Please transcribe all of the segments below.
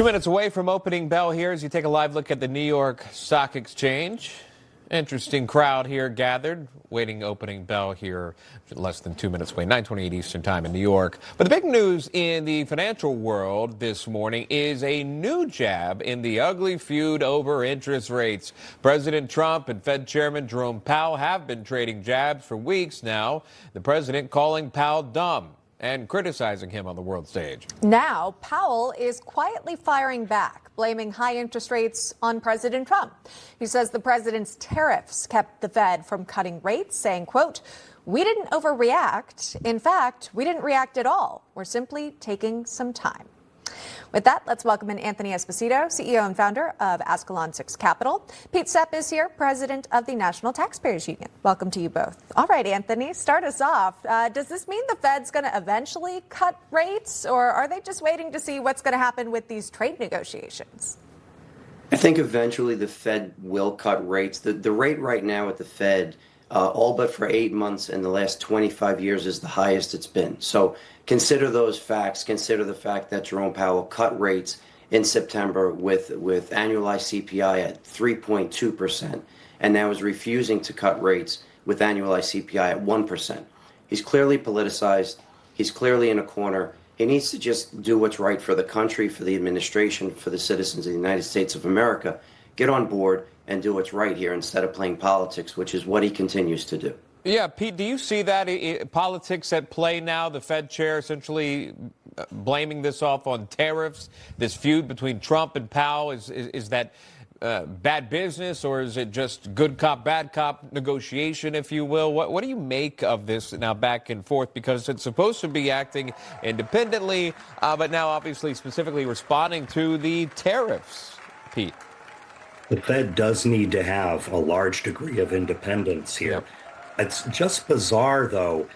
2 minutes away from opening bell here as you take a live look at the New York Stock Exchange. Interesting crowd here gathered, waiting opening bell here less than 2 minutes away, 9:28 Eastern time in New York. But the big news in the financial world this morning is a new jab in the ugly feud over interest rates. President Trump and Fed Chairman Jerome Powell have been trading jabs for weeks now. The president calling Powell dumb and criticizing him on the world stage. Now, Powell is quietly firing back, blaming high interest rates on President Trump. He says the president's tariffs kept the Fed from cutting rates, saying, quote, "We didn't overreact. In fact, we didn't react at all. We're simply taking some time." With that, let's welcome in Anthony Esposito, CEO and founder of Ascalon 6 Capital. Pete Sepp is here, president of the National Taxpayers Union. Welcome to you both. All right, Anthony, start us off. Does this mean the Fed's going to eventually cut rates, or are they just waiting to see what's going to happen with these trade negotiations? I think eventually the Fed will cut rates. The rate right now at the Fed, all but for 8 months in the last 25 years, is the highest it's been. So consider those facts. Consider the fact that Jerome Powell cut rates in September with annualized CPI at 3.2%, and now is refusing to cut rates with annualized CPI at 1%. He's clearly politicized. He's clearly in a corner. He needs to just do what's right for the country, for the administration, for the citizens of the United States of America. Get on board and do what's right here instead of playing politics, which is what he continues to do. Yeah, Pete, do you see that politics at play now? The Fed chair essentially blaming this off on tariffs, this feud between Trump and Powell. Is that bad business, or is it just good cop, bad cop negotiation, if you will? What do you make of this now back and forth? Because it's supposed to be acting independently, but now obviously specifically responding to the tariffs, Pete. The Fed does need to have a large degree of independence here. Yep. It's just bizarre, though.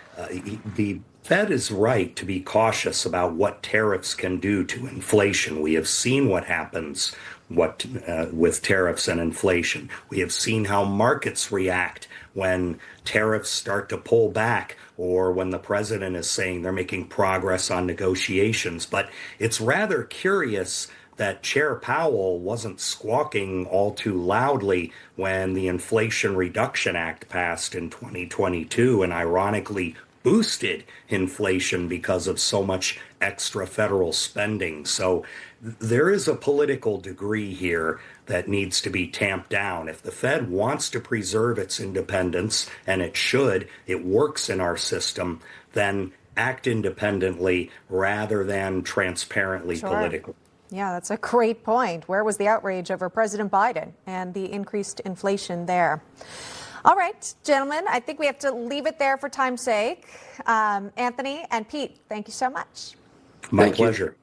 The Fed is right to be cautious about what tariffs can do to inflation. We have seen what happens with tariffs and inflation. We have seen how markets react when tariffs start to pull back, or when the president is saying they're making progress on negotiations. But it's rather curious that Chair Powell wasn't squawking all too loudly when the Inflation Reduction Act passed in 2022 and ironically boosted inflation because of so much extra federal spending. So there is a political degree here that needs to be tamped down. If the Fed wants to preserve its independence, and it should, it works in our system, then act independently rather than transparently politically. Yeah, that's a great point. Where was the outrage over President Biden and the increased inflation there? All right, gentlemen, I think we have to leave it there for time's sake. Anthony and Pete, thank you so much. My pleasure.